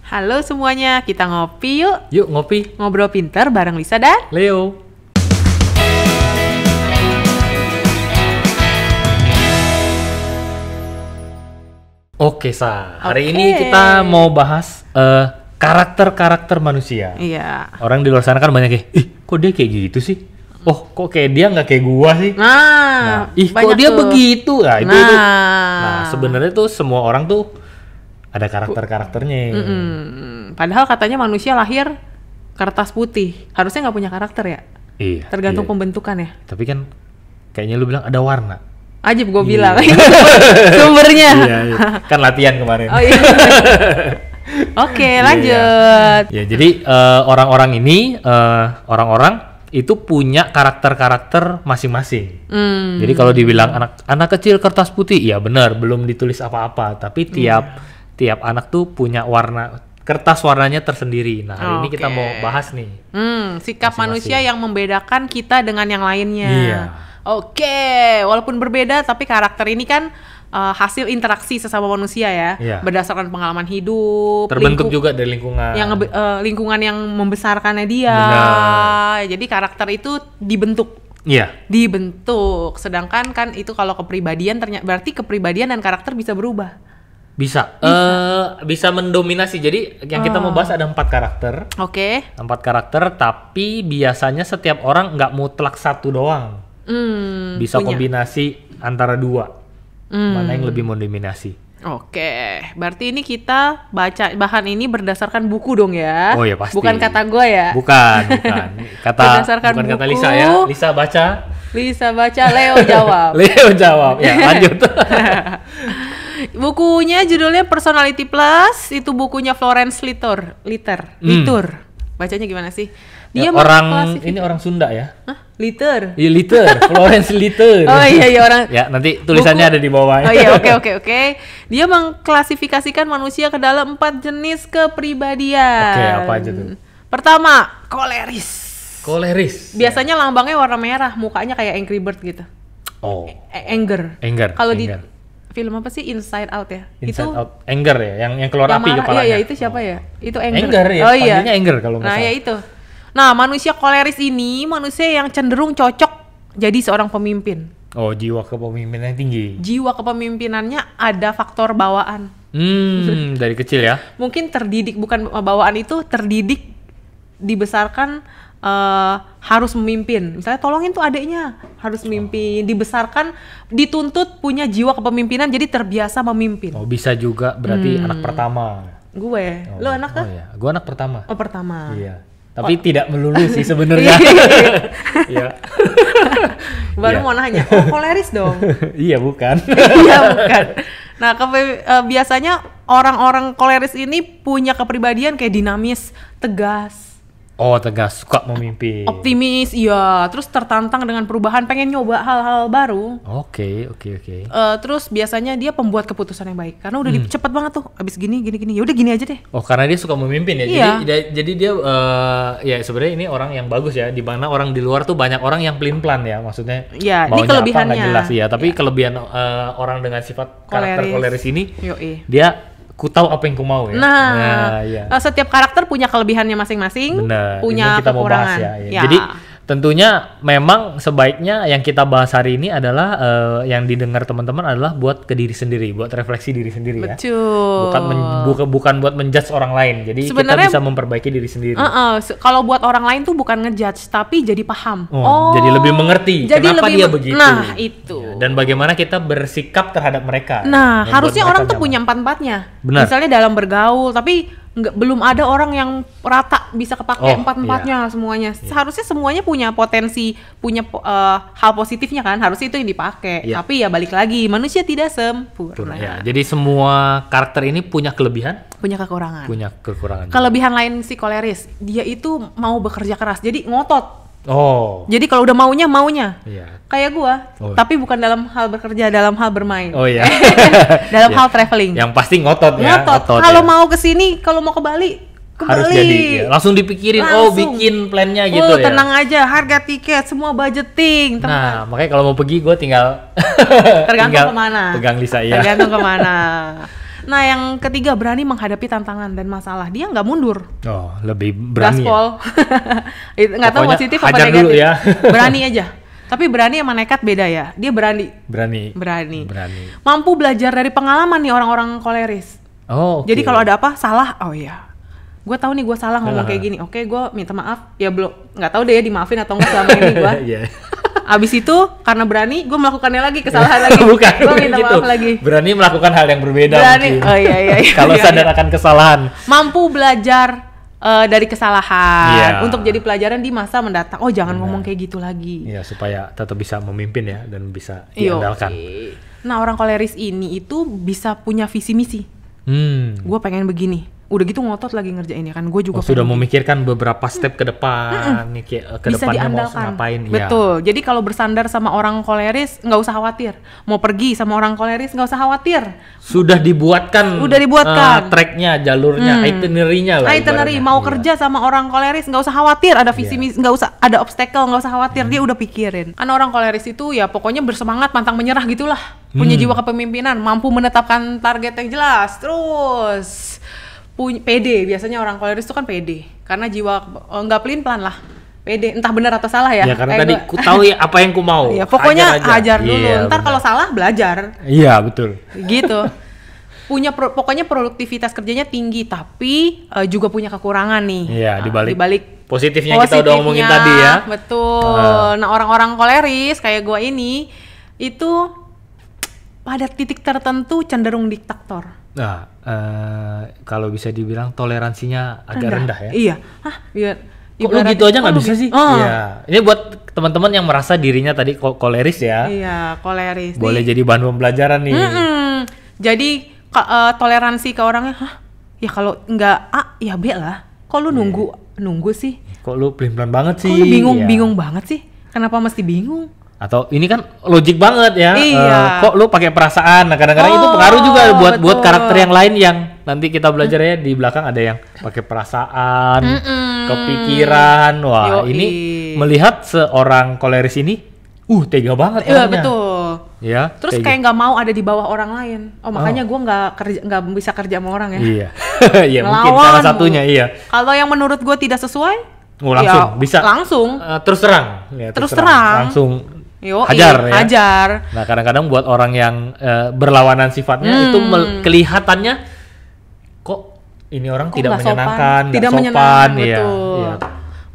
Halo semuanya, kita ngopi yuk. Yuk ngopi. Ngobrol pinter bareng Lisa dan Leo. Oke, hari ini kita mau bahas karakter-karakter manusia. Iya. Orang di luar sana kan banyak kayak, kok dia kayak gitu sih? Oh, kok kayak dia nggak kayak gua sih? Kok dia tuh begitu? Nah, sebenarnya tuh semua orang tuh ada karakter-karakternya. Padahal katanya manusia lahir kertas putih, harusnya nggak punya karakter ya? Iya. Tergantung pembentukan ya. Tapi kan kayaknya lu bilang ada warna. Ajib gue bilang, sumbernya. Iya. Kan latihan kemarin. Oh iya. Oke, lanjut. Ya, jadi orang-orang ini, orang-orang itu punya karakter-karakter masing-masing. Jadi kalau dibilang anak kecil kertas putih, ya benar, belum ditulis apa-apa. Tapi tiap anak tuh punya warna, kertas warnanya tersendiri. Nah, hari ini kita mau bahas nih. Sikap manusia yang membedakan kita dengan yang lainnya. Iya. Oke, walaupun berbeda tapi karakter ini kan hasil interaksi sesama manusia ya, berdasarkan pengalaman hidup, terbentuk juga dari lingkungan, lingkungan yang membesarkannya dia. Benar. Jadi karakter itu dibentuk. Iya. Dibentuk. Sedangkan kan itu kalau kepribadian berarti kepribadian dan karakter bisa berubah. Bisa mendominasi. Jadi yang kita mau bahas ada 4 karakter. Oke. 4 karakter, tapi biasanya setiap orang nggak mutlak satu doang. Bisa kombinasi antara 2. Mana yang lebih mendominasi. Oke, berarti ini kita baca bahan ini berdasarkan buku dong ya? Oh ya pasti. Bukan kata gue ya? Bukan. Bukan buku. Kata Lisa ya. Lisa baca, Leo jawab. Leo jawab. Ya, lanjut. Bukunya judulnya Personality Plus, itu bukunya Florence Litur. Bacanya gimana sih? Dia ini orang Sunda ya? Hah? Litur. Iya, Litur. Florence Litur. Oh iya orang. Ya, nanti tulisannya ada di bawah. Oh iya, oke. Dia mengklasifikasikan manusia ke dalam 4 jenis kepribadian. Oke, apa aja tuh? Pertama, koleris. Biasanya lambangnya warna merah, mukanya kayak Angry Bird gitu. Oh. Anger. Kalau di film apa sih, Inside Out ya? Out. Anger ya, yang keluar api kepalanya. Iya, itu siapa ya? Itu Anger. Anger ya, panggilnya Anger kalau nggak salah. Nah, ya itu. Nah, manusia koleris ini manusia yang cenderung cocok jadi seorang pemimpin. Oh, jiwa kepemimpinannya tinggi. Jiwa kepemimpinannya ada faktor bawaan. Dari kecil ya? Mungkin terdidik, bukan bawaan itu terdidik, dibesarkan harus memimpin. Misalnya tolongin tuh adeknya, harus memimpin, dibesarkan, dituntut punya jiwa kepemimpinan, jadi terbiasa memimpin. Oh, bisa juga berarti anak pertama. Gue, lo anak kan? Oh iya, gue anak pertama. Oh, pertama. Iya. Tapi tidak melulu sih sebenarnya. Iya. Baru mau nanya, koleris dong? Iya, bukan. Iya, bukan. Nah, biasanya orang-orang koleris ini punya kepribadian kayak dinamis, tegas. Oh, tegas, suka memimpin. Optimis, iya. Terus tertantang dengan perubahan, pengen nyoba hal-hal baru. Oke. Terus biasanya dia pembuat keputusan yang baik. Karena udah cepet banget tuh, abis gini. Ya udah gini aja deh. Oh, karena dia suka memimpin ya? Iya. Jadi dia, ya sebenarnya ini orang yang bagus ya. Dimana orang di luar tuh banyak orang yang pelin-pelan ya. Maksudnya ya, maunya ini kelebihannya. apa nggak jelas ya. Tapi kelebihan orang dengan sifat karakter koleris ini, dia ku tahu apa yang ku mau ya. Setiap karakter punya kelebihannya masing-masing, punya kita kekurangan. Mau bahas ya. Jadi tentunya memang sebaiknya yang kita bahas hari ini adalah yang didengar teman-teman adalah buat ke diri sendiri, buat refleksi diri sendiri. Betul. Ya. Bukan buat menjudge orang lain. Jadi sebenarnya, kita bisa memperbaiki diri sendiri. Kalau buat orang lain tuh bukan ngejudge, tapi jadi paham. Jadi lebih mengerti kenapa dia begitu. Nah, itu. Ya, dan bagaimana kita bersikap terhadap mereka. Nah, harusnya orang tuh punya empat-empatnya. Benar. Misalnya dalam bergaul, tapi belum ada orang yang rata bisa kepake empat-empatnya semuanya. Seharusnya semuanya punya potensi, punya hal positifnya kan. Harusnya itu yang dipakai. Tapi ya balik lagi, manusia tidak sempurna. Ya, jadi semua karakter ini punya kelebihan, punya kekurangan. Kelebihan lain si koleris, dia itu mau bekerja keras. Jadi ngotot. Jadi kalau udah maunya. Kayak gua, tapi bukan dalam hal bekerja, dalam hal bermain. Dalam hal traveling. Yang pasti ngotot. Kalau mau kesini, kalau mau ke Bali, harus jadi. Langsung dipikirin, bikin plannya gitu ya. Tenang aja, harga tiket, semua budgeting. Nah, makanya kalau mau pergi, gua tinggal tergantung kemana. Pegang Lisa ya. Tergantung kemana. Nah, yang ketiga berani menghadapi tantangan dan masalah. Dia nggak mundur. Oh, lebih berani. Gaspol. Nggak tahu positif apa negatif. Dulu ya. Berani aja. Tapi berani sama nekat beda ya. Dia berani. Berani. Mampu belajar dari pengalaman nih orang-orang koleris. Oh, okay. Jadi kalau ada apa salah, oh iya, gue tahu nih gue salah ngomong kayak gini. Oke, gue minta maaf. Ya belum, nggak tahu deh ya dimaafin atau enggak selama ini gue. Abis itu karena berani, gue melakukannya lagi, kesalahan lagi. Bukan, gue minta gitu. Maaf lagi. Berani melakukan hal yang berbeda. Berani. Oh iya. Kalau sadar akan kesalahan. Mampu belajar dari kesalahan untuk jadi pelajaran di masa mendatang. Oh jangan ngomong kayak gitu lagi. Iya, supaya tetap bisa memimpin ya dan bisa diandalkan. Nah, orang koleris ini itu bisa punya visi misi. Gue pengen begini. Udah gitu ngotot lagi ngerjain ya kan. Gue juga sudah memikirkan beberapa step ke depan nih, ke bisa depannya mau diandalkan. ngapain. Betul. Jadi kalau bersandar sama orang koleris nggak usah khawatir. Mau pergi sama orang koleris nggak usah khawatir. Sudah dibuatkan tracknya, jalurnya, itinerary-nya lah. Itinerary mau kerja sama orang koleris nggak usah khawatir. Ada visi misi, nggak usah ada obstacle, nggak usah khawatir. Dia udah pikirin. Kan orang koleris itu ya pokoknya bersemangat, pantang menyerah gitulah. Punya jiwa kepemimpinan, mampu menetapkan target yang jelas. Terus pede, biasanya orang koleris itu kan pede karena jiwa nggak pelin-pelan lah, pede, entah benar atau salah ya. Ya karena tadi ku tahu ya apa yang ku mau. Ya pokoknya hajar dulu, ntar kalau salah belajar. Iya betul. Gitu. Pokoknya produktivitas kerjanya tinggi, tapi juga punya kekurangan nih. Iya, dibalik positifnya kita udah ngomongin tadi ya. Betul. Nah orang-orang koleris kayak gua ini itu pada titik tertentu cenderung diktator. Nah, kalau bisa dibilang toleransinya agak rendah ya. Iya. Kok lu gitu aja nggak bisa sih? Iya. Ini buat teman-teman yang merasa dirinya tadi koleris ya. Iya, koleris. Boleh jadi bahan pembelajaran nih. Jadi toleransi ke orangnya, ya kalau nggak A, ya B lah. Kok lu nunggu sih? Kok lu pelin-pelan banget sih? Kok lu bingung banget sih? Kenapa mesti bingung? Atau ini kan logik banget ya. Iya. Kok lu pakai perasaan? Nah, kadang-kadang itu pengaruh juga buat karakter yang lain yang nanti kita belajar ya di belakang ada yang pakai perasaan, kepikiran. Wah, ini melihat seorang koleris ini tega banget orangnya. Betul. Ya. Terus kayak nggak mau ada di bawah orang lain. Makanya gue nggak bisa kerja sama orang ya. Iya. Iya, mungkin salah satunya iya. Kalau yang menurut gue tidak sesuai, langsung bisa. Langsung. Terus terang. Ya, terus terang. Langsung. Hajar. Nah, kadang-kadang buat orang yang berlawanan sifatnya itu kelihatannya kok ini orang tidak menyenangkan, tidak sopan, betul. Ya.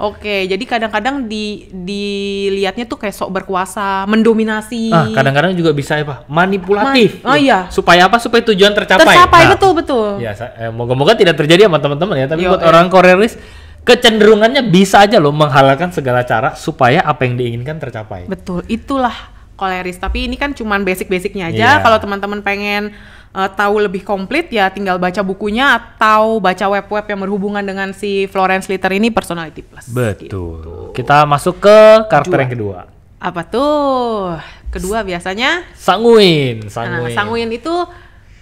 Oke, jadi kadang-kadang dilihatnya tuh kayak sok berkuasa, mendominasi. Kadang-kadang juga bisa manipulatif. Iya. Supaya apa? Supaya tujuan tercapai. Betul. Ya, moga-moga tidak terjadi sama teman-teman ya. Tapi buat orang koleris kecenderungannya bisa aja loh menghalalkan segala cara supaya apa yang diinginkan tercapai. Betul, itulah koleris. Tapi ini kan cuman basic-basicnya aja. Kalau teman-teman pengen tahu lebih komplit ya tinggal baca bukunya atau baca web-web yang berhubungan dengan si Florence Litter ini, Personality Plus. Betul. Gitu. Kita masuk ke karakter yang kedua. Apa tuh? Kedua biasanya Sanguin. Nah, sanguin itu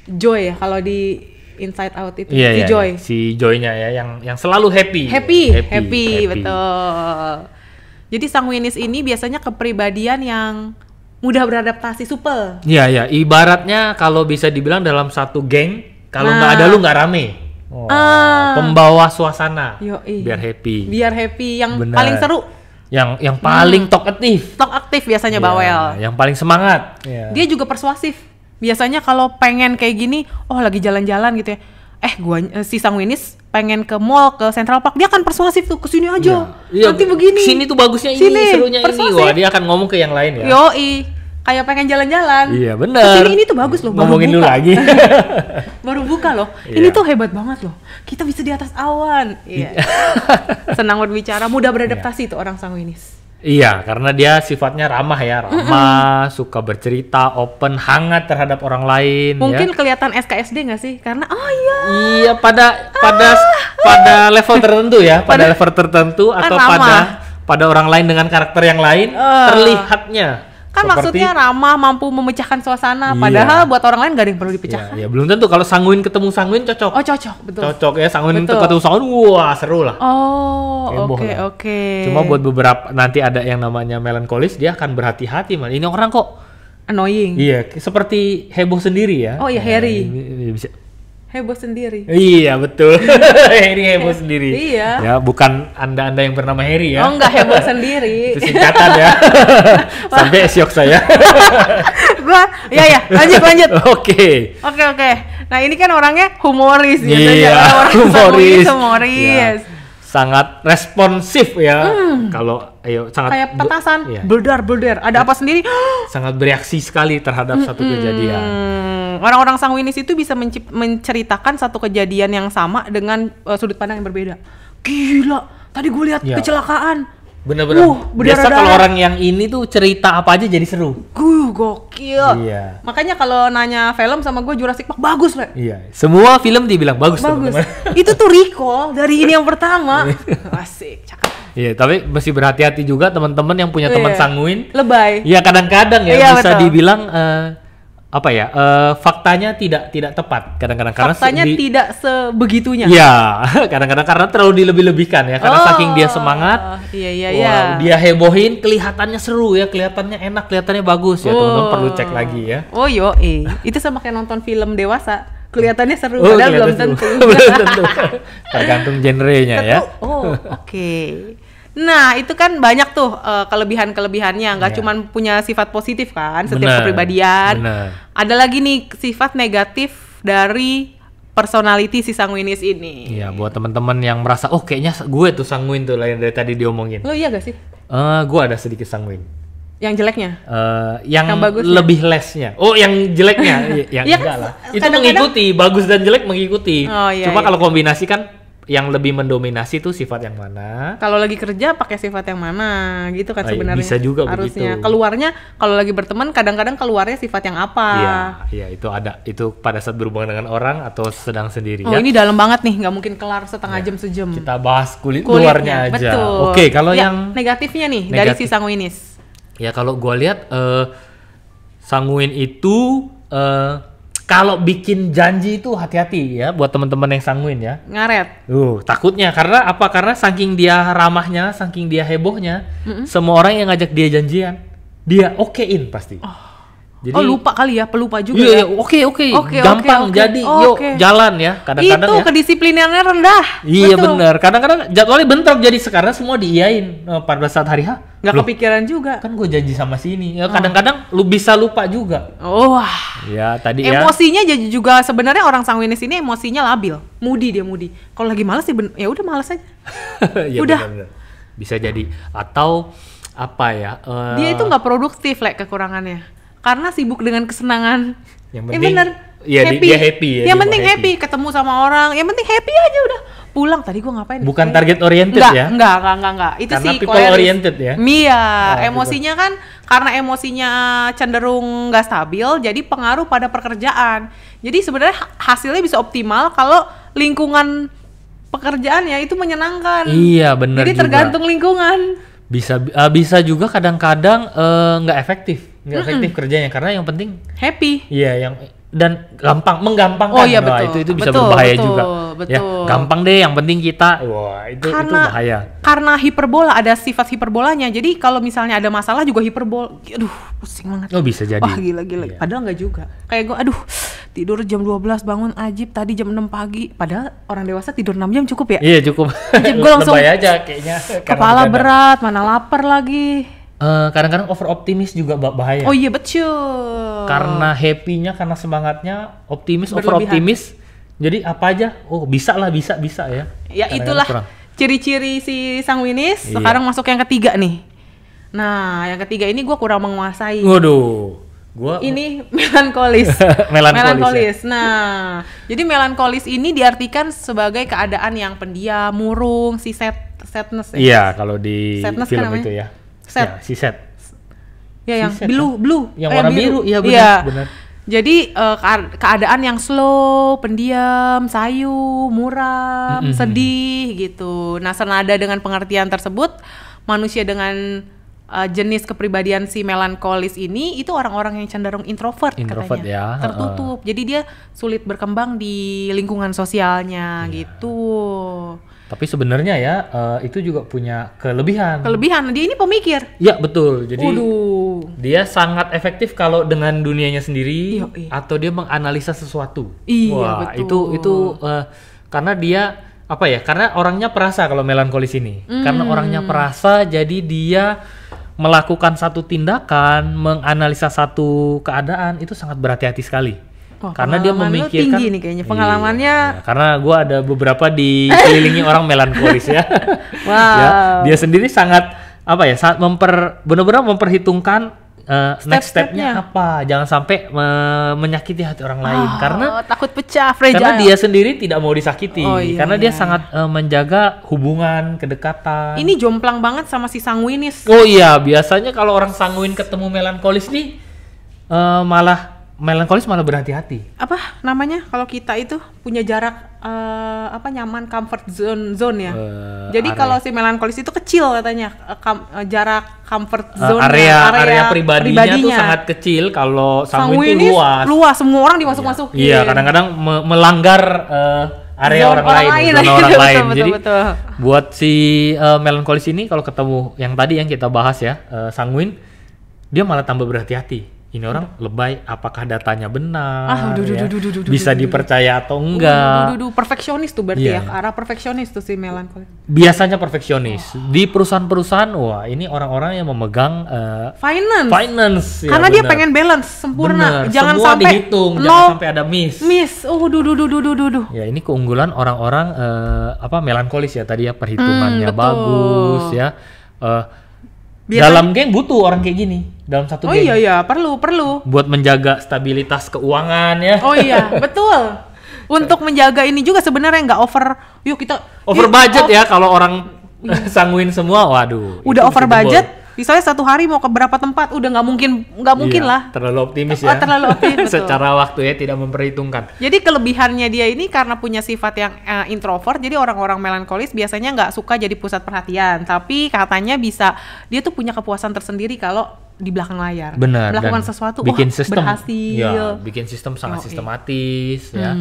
Joy ya kalau di Inside Out itu. Joy. Si Joy-nya ya yang selalu happy, betul. Jadi sanguinis ini biasanya kepribadian yang mudah beradaptasi, supel. Iya. Ibaratnya kalau bisa dibilang dalam satu geng, kalau nggak ada lu nggak rame. Pembawa suasana. Biar happy. Yang paling seru. Yang paling talkative biasanya bawel. Yang paling semangat. Dia juga persuasif. Biasanya kalau pengen kayak gini, lagi jalan-jalan gitu ya. Si sanguinis pengen ke mall, ke Central Park, dia akan persuasif tuh, kesini aja. Nanti begini. Sini tuh bagusnya ini, serunya persuasif. Ini. Wah, dia akan ngomong ke yang lain ya. Kayak pengen jalan-jalan. Iya, benar. Kesini ini tuh bagus loh. Ngomongin dulu lagi. Baru buka loh. Ini tuh hebat banget loh. Kita bisa di atas awan. Iya. Senang berbicara, mudah beradaptasi tuh orang sanguinis. Iya, karena dia sifatnya ramah, suka bercerita, open, hangat terhadap orang lain. Mungkin kelihatan SKSD nggak sih? Karena iya pada level tertentu ya, pada level tertentu atau pada orang lain dengan karakter yang lain terlihatnya. Kan maksudnya ramah, mampu memecahkan suasana, padahal buat orang lain gak ada yang perlu dipecahkan. Iya, belum tentu kalau sanguin ketemu sanguin cocok. Cocok, betul. Cocok ya, sanguin ketemu sanguin, wah seru lah. Oke. Cuma buat beberapa nanti ada yang namanya melankolis, dia akan berhati-hati, Ini orang kok annoying. Iya, seperti heboh sendiri ya. Harry. heboh sendiri. Iya betul. Harry heboh sendiri. Iya. Ya bukan anda yang bernama Harry ya. Oh enggak, heboh sendiri. Itu singkatan ya. Sampai syok saya. Gua ya lanjut. Oke. Nah ini kan orangnya humoris gitu ya. Humoris. Ya. Sangat responsif ya. Kalau sangat kayak petasan, bledar. Ada apa sendiri? Sangat bereaksi sekali terhadap satu kejadian. Orang-orang sanguinis itu bisa menceritakan satu kejadian yang sama dengan sudut pandang yang berbeda. Gila, tadi gue lihat kecelakaan. Bener-bener. Biasa kalau orang yang ini tuh cerita apa aja jadi seru. Gokil. Iya. Makanya kalau nanya film sama gue Jurassic Park bagus lah. Iya. Semua film dibilang bagus. Teman-teman. Itu tuh recall dari ini yang pertama. Asik, cakep. Iya, tapi mesti berhati-hati juga teman-teman yang punya teman sanguin. Lebay. Iya, kadang-kadang bisa dibilang faktanya tidak tepat kadang-kadang karena faktanya tidak sebegitunya. Iya, kadang-kadang karena terlalu dilebih-lebihkan ya, karena saking dia semangat. Iya. Dia hebohin, kelihatannya seru ya, kelihatannya enak, kelihatannya bagus ya, teman-teman perlu cek lagi ya. Itu sama kayak nonton film dewasa. Kelihatannya seru, padahal belum tentu. Belum tentu. Tergantung genrenya ya. Oke. Nah, itu kan banyak tuh kelebihan-kelebihannya, nggak cuma punya sifat positif kan, setiap kepribadian. Ada lagi nih sifat negatif dari personality si sanguinis ini. Iya, buat teman-teman yang merasa, kayaknya gue tuh sanguin tuh lain dari tadi diomongin. Lo iya gak sih? Gue ada sedikit sanguin. Yang jeleknya? Yang lebih lesnya. Yang jeleknya, yang enggak lah. Itu mengikuti, bagus dan jelek mengikuti. Cuma kalau kombinasi kan, yang lebih mendominasi tuh sifat yang mana? Kalau lagi kerja pakai sifat yang mana gitu kan sebenarnya. Bisa juga harusnya. Begitu. Keluarnya kalau lagi berteman kadang-kadang keluarnya sifat yang apa? Iya itu ada. Itu pada saat berhubungan dengan orang atau sedang sendiri. Ini dalam banget nih, nggak mungkin kelar setengah jam sejam. Kita bahas kulit luarnya aja. Betul. Oke, kalau yang negatifnya nih dari si sanguinis. Ya kalau gue lihat sanguin itu kalau bikin janji itu hati-hati ya buat teman-teman yang sanguin ya. Ngaret. Takutnya karena apa? Karena saking dia ramahnya, saking dia hebohnya, semua orang yang ngajak dia janjian, dia okein pasti. Jadi, lupa kali ya, pelupa juga. Iya, oke. Gampang jadi, yuk jalan ya. Kadang-kadang itu kedisiplinannya rendah. Iya benar. Kadang-kadang jadwalnya bentrok jadi sekarang semua diiyain pada saat hari H. Nggak kepikiran juga. Kan gue janji sama sini. Ya kadang-kadang lu bisa lupa juga. Ya tadi emosinya juga sebenarnya orang sanguinis ini emosinya labil. Moody. Kalau lagi malas ya udah malas aja. Ya, udah. Bener. Bisa jadi atau apa ya? Dia itu nggak produktif kekurangannya. Karena sibuk dengan kesenangan. Yang penting happy. Dia happy ya. Yang penting happy, ketemu sama orang. Yang penting happy aja udah. Pulang tadi gua ngapain? Bukan target oriented ya? Enggak. Itu karena sih people oriented ya. Iya, emosinya kan karena emosinya cenderung nggak stabil, jadi pengaruh pada pekerjaan. Jadi sebenarnya hasilnya bisa optimal kalau lingkungan pekerjaannya itu menyenangkan. Iya, benar. Jadi tergantung lingkungan. Bisa juga kadang-kadang nggak efektif kerjanya karena yang penting happy. Iya, dan menggampangkan. Betul. Itu bisa berbahaya juga. Betul. Ya, gampang deh, yang penting kita. Itu bahaya. Karena hiperbola, ada sifat hiperbolanya. Jadi kalau misalnya ada masalah juga hiperbol. Aduh, pusing banget. Bisa jadi. Gila. Iya. Padahal nggak juga. Kayak gue, tidur jam 12 bangun ajib tadi jam 6 pagi. Padahal orang dewasa tidur 6 jam cukup ya? Iya, cukup. Gue langsung aja kayaknya. Kepala berat, mana lapar lagi. Kadang-kadang over optimis juga bahaya. Oh iya betul. Karena happy-nya, karena semangatnya, over optimis. Jadi apa aja, bisa ya. Ya itulah ciri-ciri si sanguinis. Sekarang masuk yang ketiga nih. Nah, yang ketiga ini gue kurang menguasai. Waduh. Ini melankolis. Melankolis. Ya? Nah, jadi melankolis ini diartikan sebagai keadaan yang pendiam, murung, sadness. Iya, kalau di sadness film kan itu ya. Sad. Ya, yang blue. Yang warna biru, iya benar. Jadi keadaan yang slow, pendiam, sayu, muram, sedih gitu. Nah, senada dengan pengertian tersebut, manusia dengan jenis kepribadian si melankolis ini itu orang-orang yang cenderung introvert katanya. Ya. Tertutup. Jadi dia sulit berkembang di lingkungan sosialnya gitu. Tapi sebenarnya ya itu juga punya kelebihan. Kelebihan, dia ini pemikir. Ya betul, jadi dia sangat efektif kalau dengan dunianya sendiri atau dia menganalisa sesuatu. Iya, betul. Itu karena dia apa ya? Karena orangnya perasa kalau melankolis ini. Karena orangnya perasa, jadi dia melakukan satu tindakan, menganalisa satu keadaan itu sangat berhati-hati sekali. Karena dia memikirkan tinggi nih kayaknya pengalamannya. Iya, karena gue ada beberapa dikelilingi orang melankolis ya. Wow. Ya, dia sendiri sangat apa ya? Sangat benar-benar memperhitungkan next step-nya apa. Jangan sampai menyakiti hati orang lain karena takut pecah, fragile. Karena dia sendiri tidak mau disakiti. Karena dia sangat menjaga hubungan, kedekatan. Ini jomplang banget sama si sanguinis. Oh iya, biasanya kalau orang sanguin ketemu melankolis nih melankolis malah berhati-hati. Apa namanya kalau kita itu punya jarak nyaman, comfort zone ya. Jadi kalau si melankolis itu kecil katanya jarak comfort zone area pribadinya tuh sangat kecil. Kalau sanguin itu luas, semua orang dimasuk-masukin. Iya, kadang-kadang melanggar area orang lain. Jadi buat si melankolis ini kalau ketemu yang tadi yang kita bahas ya, sanguin, dia malah tambah berhati-hati. Ini orang lebay, apakah datanya benar, bisa dipercaya atau enggak. Perfeksionis tuh berarti ya, ke arah perfeksionis tuh si melankolis. Biasanya perfeksionis. Di perusahaan-perusahaan, wah ini orang-orang yang memegang finance. Karena dia pengen balance, sempurna. Bener. Jangan semua sampai dihitung, jangan sampai ada miss. Ya ini keunggulan orang-orang melankolis ya tadi ya, perhitungannya bagus ya. Dalam geng butuh orang kayak gini dalam satu geng. Oh iya, perlu. Buat menjaga stabilitas keuangan ya. Oh iya, betul. Untuk menjaga ini juga sebenarnya nggak over budget ya kalau orang sanguin semua, waduh. Udah over budget. Misalnya satu hari mau ke berapa tempat, udah nggak mungkin lah. Terlalu optimis ya. Terlalu optimis. Secara waktu ya tidak memperhitungkan. Jadi kelebihannya dia ini karena punya sifat yang introvert, jadi orang-orang melankolis biasanya nggak suka jadi pusat perhatian. Tapi katanya dia tuh punya kepuasan tersendiri kalau di belakang layar. Benar. Melakukan sesuatu, bikin sistem, berhasil. Ya, bikin sistem sangat sistematis ya.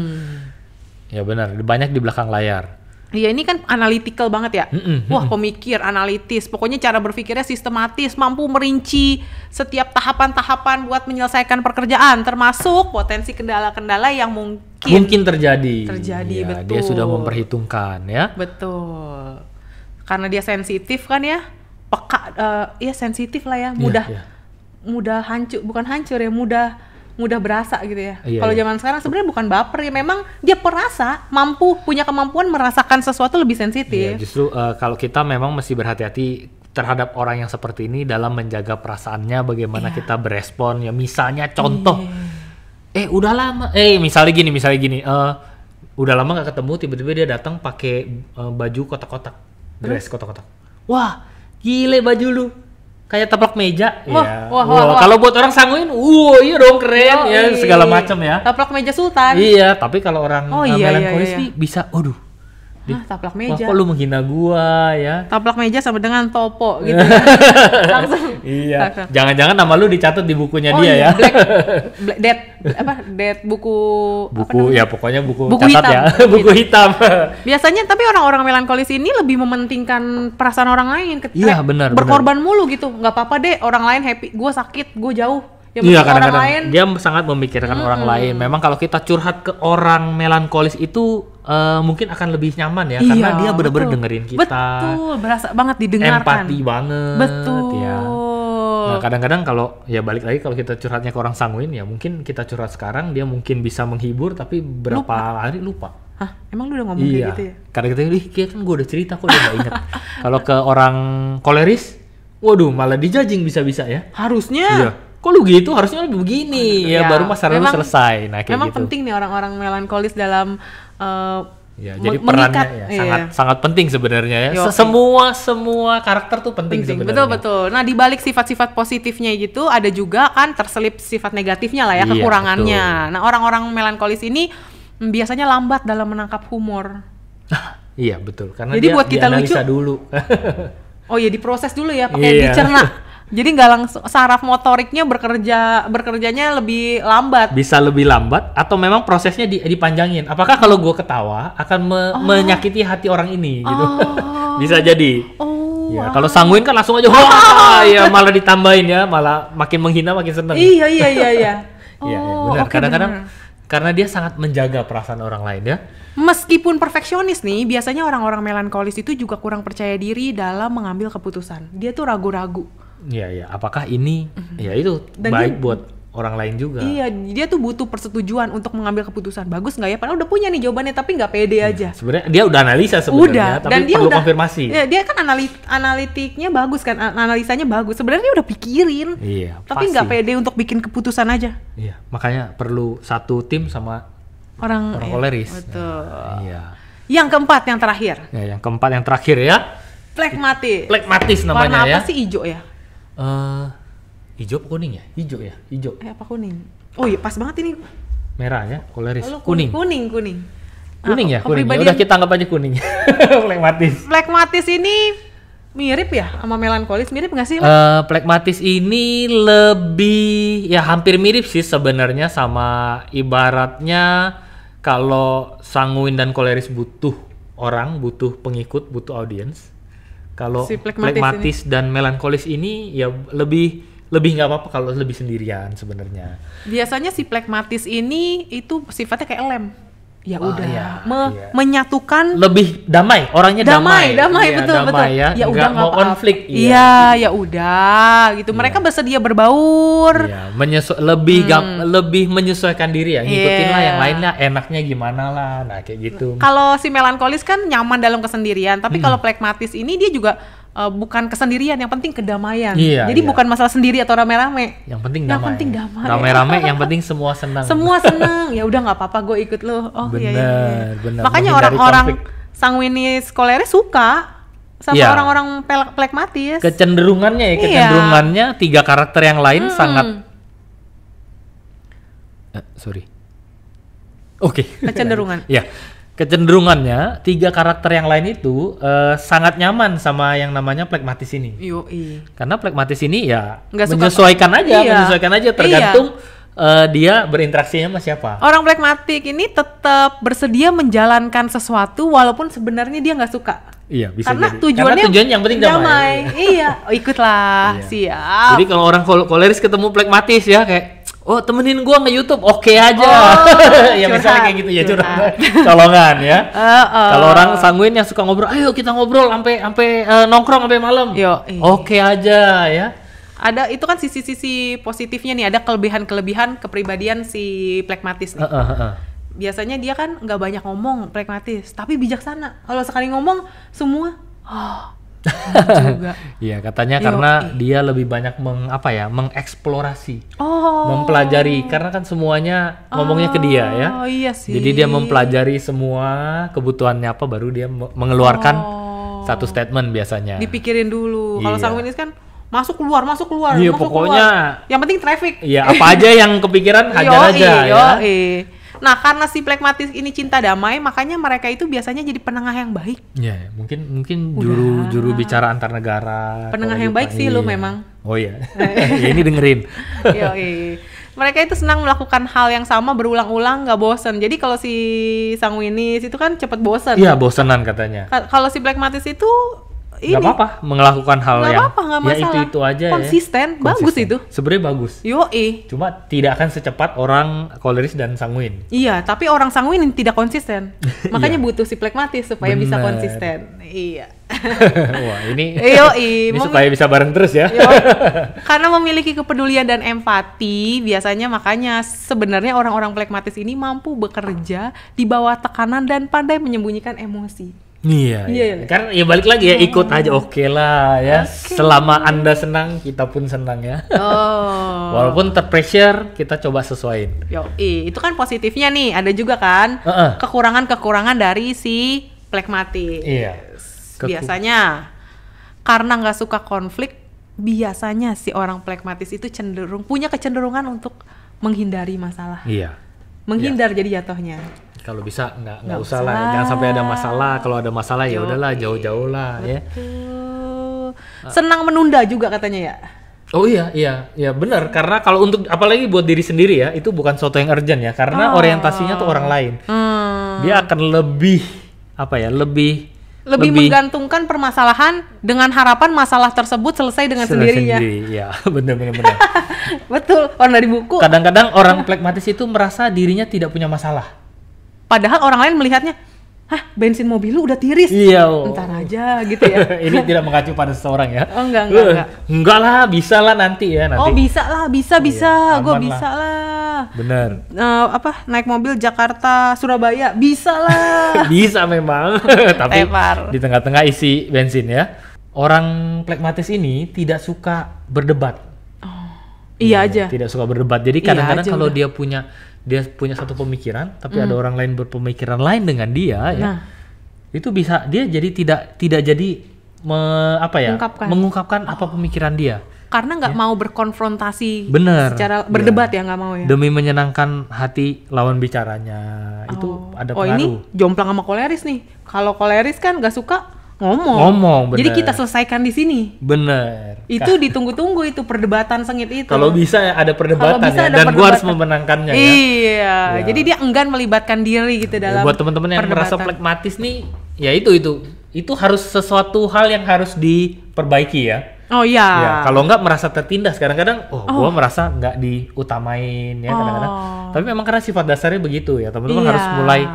Ya benar, banyak di belakang layar. Iya, ini kan analytical banget ya. Wah, pemikir, analitis. Pokoknya cara berpikirnya sistematis, mampu merinci setiap tahapan-tahapan buat menyelesaikan pekerjaan, termasuk potensi kendala-kendala yang mungkin terjadi. Ya, betul. Dia sudah memperhitungkan ya. Betul. Karena dia sensitif kan ya. Peka, sensitif lah ya. Mudah hancur, bukan hancur ya, mudah berasa gitu ya. Kalau zaman sekarang sebenarnya bukan baper ya, memang dia perasa, punya kemampuan merasakan sesuatu lebih sensitif. Iya, justru kalau kita memang mesti berhati-hati terhadap orang yang seperti ini dalam menjaga perasaannya, bagaimana kita berespon ya. Misalnya contoh, udah lama, misalnya gini, udah lama nggak ketemu, tiba-tiba dia datang pakai baju kotak-kotak, dress kotak-kotak. Wah, gile baju lu. Kayak taplak meja. Wah. Kalau buat orang sanguin, iya dong keren ya, segala macam ya. Taplak meja sultan. Iya, tapi kalau orang melankolis nih bisa, taplak meja. Kok lu menghina gua ya? Taplak meja sama dengan topo gitu. Langsung. Iya. Jangan-jangan nama lu dicatat di bukunya dia ya. Buku ya pokoknya buku catat hitam. ya. Buku hitam. Biasanya tapi orang-orang melankolis ini lebih mementingkan perasaan orang lain. Iya, benar. Berkorban mulu gitu. Nggak apa-apa deh orang lain happy, gua sakit, gua jauh. Iya, kadang-kadang dia sangat memikirkan orang lain. Memang kalau kita curhat ke orang melankolis itu mungkin akan lebih nyaman ya, karena dia benar-benar dengerin kita. Betul, berasa banget didengarkan. Empati banget. Betul. Ya. Nah, kadang-kadang kalau ya balik lagi kalau kita curhatnya ke orang sanguin ya, mungkin kita curhat sekarang dia mungkin bisa menghibur, tapi berapa hari lupa. Hah? Emang lu udah ngomong kayak gitu ya? Karena kita kayak kan gue udah cerita kok, udah gak inget. Kalau ke orang koleris, waduh malah dijajing bisa-bisa ya. Harusnya. Iya. Kok lu gitu? Harusnya lebih begini ya, baru masalah lu selesai. Nah, kayak memang gitu. penting nih orang-orang melankolis dalam jadi perannya sangat penting sebenarnya ya. Semua karakter tuh penting sebenarnya. Betul. Nah, di balik sifat-sifat positifnya gitu ada juga kan terselip sifat negatifnya lah ya, kekurangannya. Betul. Nah, orang-orang melankolis ini biasanya lambat dalam menangkap humor. Iya, betul. Karena jadi dia buat kita lucu dulu. Oh iya, diproses dulu ya, pakai dicerna. Jadi nggak langsung, saraf motoriknya bekerjanya lebih lambat. Bisa lebih lambat atau memang prosesnya dipanjangin. Apakah kalau gue ketawa akan menyakiti hati orang ini gitu? Bisa jadi. Ya, kalau sanguin kan langsung aja wah, ya malah ditambahin ya, malah makin menghina makin seneng. Iya. Iya, benar. Kadang-kadang karena dia sangat menjaga perasaan orang lain ya. Meskipun perfeksionis nih, biasanya orang-orang melankolis itu juga kurang percaya diri dalam mengambil keputusan. Dia tuh ragu-ragu. Iya. Apakah ini ya itu dan baik buat orang lain juga? Iya, dia tuh butuh persetujuan untuk mengambil keputusan. Bagus nggak ya? Padahal udah punya nih jawabannya, tapi nggak pede aja. Sebenarnya dia udah analisa sebenarnya, tapi dan dia perlu konfirmasi. Ya, dia kan analitiknya bagus kan, analisanya bagus. Sebenarnya dia udah pikirin. Iya. Tapi nggak pede untuk bikin keputusan aja. Iya, makanya perlu satu tim sama orang koleris. Betul. Iya. Yang keempat, yang terakhir. Ya, yang keempat, yang terakhir ya. Phlegmatis namanya. Warna apa sih hijau ya? Hijau apa kuning ya? Hijau ya? Hijau. Apa kuning? Oh iya, pas banget ini. Merah ya, koleris. Kuning. Kuning. Kuning ya, kuning. Ya udah kita anggap aja kuning. Phlegmatis ini mirip ya sama melankolis, mirip nggak sih? Phlegmatis ini lebih, ya hampir mirip sih sebenarnya, sama ibaratnya kalau sanguin dan koleris butuh orang, butuh pengikut, butuh audiens. Kalau si phlegmatis dan melankolis ini ya lebih nggak apa-apa kalau lebih sendirian sebenarnya. Biasanya si phlegmatis ini itu sifatnya kayak lem. Ya udah, menyatukan, lebih damai, orangnya damai, betul. Ya, ya udah nggak mau konflik. Iya, ya udah, gitu. Mereka bersedia berbaur. Iya, lebih menyesuaikan diri ya, ngikutin lah yang lainnya, enaknya gimana lah, nah kayak gitu. Kalau si melankolis kan nyaman dalam kesendirian, tapi kalau phlegmatis ini dia juga bukan kesendirian, yang penting kedamaian. Jadi bukan masalah sendiri atau rame-rame. Yang penting damai. Rame-rame, yang penting semua senang. Semua senang. Ya udah nggak apa-apa, gue ikut lo. Oh bener. Makanya orang-orang sanguinis koleris suka sama orang-orang phlegmatis. Kecenderungannya tiga karakter yang lain sangat. Kecenderungan. Ya. Kecenderungannya tiga karakter yang lain itu sangat nyaman sama yang namanya phlegmatis ini. Karena phlegmatis ini ya menyesuaikan aja tergantung dia berinteraksinya sama siapa. Orang phlegmatik ini tetap bersedia menjalankan sesuatu walaupun sebenarnya dia nggak suka. Iya, bisa karena jadi. Tujuannya yang penting damai. Ikutlah. Siap. Jadi kalau orang koleris ketemu phlegmatis ya kayak, oh temenin gua nge-YouTube, oke aja. Ya misalnya kayak gitu ya, colongan ya. Kalau orang sanguin yang suka ngobrol, ayo kita ngobrol sampai nongkrong sampai malam. Oke aja ya. Ada itu kan sisi-sisi positifnya nih, ada kelebihan kepribadian si phlegmatis nih. Biasanya dia kan nggak banyak ngomong phlegmatis, tapi bijaksana. Kalau sekali ngomong semua juga. Iya, katanya karena dia lebih banyak mengeksplorasi, mempelajari, karena kan semuanya ngomongnya ke dia ya. Iya sih. Jadi dia mempelajari semua kebutuhannya apa, baru dia mengeluarkan satu statement biasanya. Dipikirin dulu. Kalau sanguinis kan masuk keluar. Iya, pokoknya yang penting traffic. Iya, apa aja yang kepikiran hajar aja ya. Nah, karena si phlegmatis ini cinta damai, makanya mereka itu biasanya jadi penengah yang baik. Iya, mungkin juru bicara antar negara. Penengah yang baik sih lu memang. Oh iya. Ya ini dengerin. Mereka itu senang melakukan hal yang sama berulang-ulang, nggak bosan. Jadi kalau si sanguinis itu kan cepet bosan. Iya, bosanan katanya. Kalau si phlegmatis itu nggak apa-apa melakukan hal yang itu aja konsisten. Bagus itu sebenarnya bagus. Cuma tidak akan secepat orang koleris dan sanguin. Iya, tapi orang sanguin tidak konsisten. Makanya butuh si phlegmatis supaya bisa konsisten. Iya. Wah, ini supaya bisa bareng terus ya. Karena memiliki kepedulian dan empati, biasanya makanya sebenarnya orang-orang phlegmatis ini mampu bekerja di bawah tekanan dan pandai menyembunyikan emosi. Iya. Karena ya balik lagi ya, ikut aja oke lah ya. Selama Anda senang, kita pun senang ya. Walaupun terpressure, kita coba sesuaiin. Itu kan positifnya nih. Ada juga kan kekurangan-kekurangan dari si phlegmatis. Iya. Biasanya karena nggak suka konflik, biasanya si orang phlegmatis itu punya kecenderungan untuk menghindari masalah. Iya. Menghindar jadi jatuhnya. Kalau bisa nggak usah lah, jangan sampai ada masalah. Kalau ada masalah ya udahlah, jauh-jauh lah ya. Senang menunda juga katanya ya. Oh iya benar, karena kalau untuk apalagi buat diri sendiri ya itu bukan sesuatu yang urgent ya, karena orientasinya tuh orang lain. Dia akan lebih menggantungkan permasalahan dengan harapan masalah tersebut selesai dengan sendirinya. Ya, benar. Betul, orang dari buku. Kadang-kadang orang pragmatis itu merasa dirinya tidak punya masalah. Padahal orang lain melihatnya, bensin mobil lu udah tiris. Iya. Ntar aja gitu ya. Ini tidak mengacu pada seseorang ya. Oh, enggak. Enggak lah, bisa lah nanti ya. Oh, bisa lah, bisa. Iya, Gue bisa lah. Bener. Naik mobil Jakarta Surabaya bisa lah. Bisa memang. Tapi di tengah-tengah isi bensin ya. Orang pragmatis ini tidak suka berdebat. Iya aja. Tidak suka berdebat. Jadi kadang-kadang kalau dia punya satu pemikiran, tapi ada orang lain berpemikiran lain dengan dia, ya, itu bisa dia jadi tidak jadi mengungkapkan apa pemikiran dia. Karena nggak mau berkonfrontasi, secara berdebat ya nggak mau ya. Demi menyenangkan hati lawan bicaranya, itu ada pengaruh. Ini jomplang sama koleris nih. Kalau koleris kan nggak suka ngomong. Bener. Jadi kita selesaikan di sini. Bener. Itu ditunggu-tunggu itu perdebatan sengit itu. Kalau bisa ya ada perdebatan ya, dan gua harus memenangkannya ya. Iya. Jadi dia enggan melibatkan diri gitu dalam. Buat teman-teman yang merasa pragmatis nih, ya itu harus sesuatu hal yang harus diperbaiki ya. Oh iya. Ya, kalau nggak merasa tertindas, kadang-kadang gua merasa nggak diutamain ya kadang-kadang. Tapi memang karena sifat dasarnya begitu ya, teman-teman harus mulai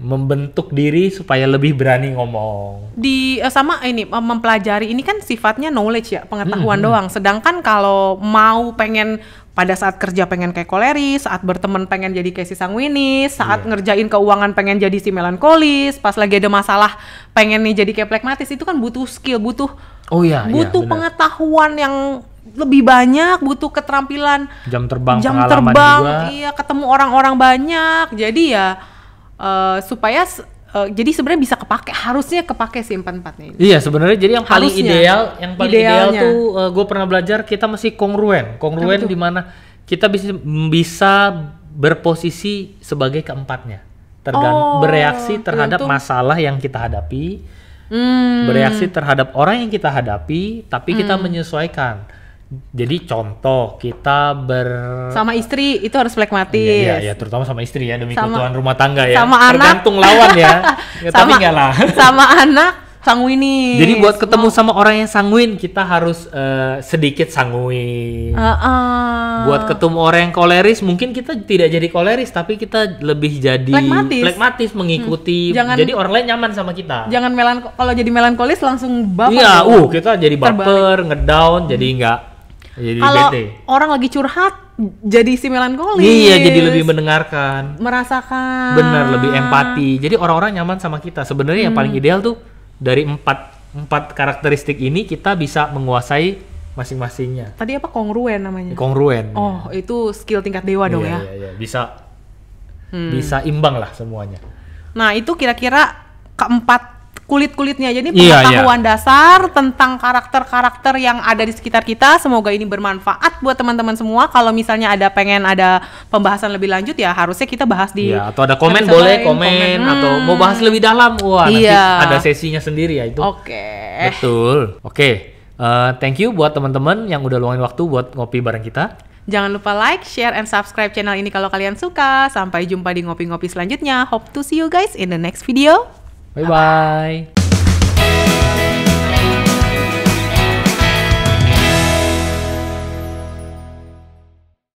membentuk diri supaya lebih berani ngomong. Sama ini mempelajari ini kan sifatnya knowledge ya, pengetahuan doang. Sedangkan kalau mau pengen pada saat kerja pengen kayak koleris, saat berteman pengen jadi kayak si sanguinis, saat ngerjain keuangan pengen jadi si melankolis, pas lagi ada masalah pengen nih jadi kayak pragmatis, itu kan butuh skill, butuh pengetahuan yang lebih banyak, butuh keterampilan, jam terbang juga. Iya, ketemu orang-orang banyak. Jadi ya supaya jadi sebenarnya bisa harusnya kepake sih 4-4-nya ini. Iya, sebenarnya jadi yang paling ideal tuh gue pernah belajar kita mesti kongruen di mana kita bisa berposisi sebagai keempatnya, bereaksi terhadap masalah yang kita hadapi, bereaksi terhadap orang yang kita hadapi, tapi kita menyesuaikan. Jadi contoh kita sama istri itu harus pragmatis. Iya, terutama sama istri ya, demi keutuhan rumah tangga ya. Sama tergantung lawan ya. Tapi enggak lah. Sama anak sanguinis. Jadi buat ketemu sama orang yang sanguin kita harus sedikit sanguin. Buat ketemu orang yang koleris mungkin kita tidak jadi koleris, tapi kita lebih jadi pragmatis mengikuti. Jadi orang lain nyaman sama kita. Jangan kalau jadi melankolis langsung baper. Iya, kita jadi baper, ngedown, jadi enggak. Kalau orang lagi curhat jadi si melankolis. Iya, jadi lebih mendengarkan, merasakan. Benar, lebih empati. Jadi orang-orang nyaman sama kita. Sebenarnya yang paling ideal tuh dari empat karakteristik ini kita bisa menguasai masing-masingnya. Tadi apa, kongruen namanya? Kongruen. Oh, itu skill tingkat dewa dong ya. Iya, bisa imbang lah semuanya. Nah, itu kira-kira keempat kulit-kulitnya. Jadi pengetahuan dasar tentang karakter-karakter yang ada di sekitar kita. Semoga ini bermanfaat buat teman-teman semua. Kalau misalnya pengen ada pembahasan lebih lanjut ya harusnya kita bahas di atau ada komen boleh komen atau mau bahas lebih dalam. Nanti ada sesinya sendiri ya itu. Betul. Thank you buat teman-teman yang udah luangin waktu buat ngopi bareng kita. Jangan lupa like, share, and subscribe channel ini kalau kalian suka. Sampai jumpa di ngopi-ngopi selanjutnya. Hope to see you guys in the next video. Bye-bye.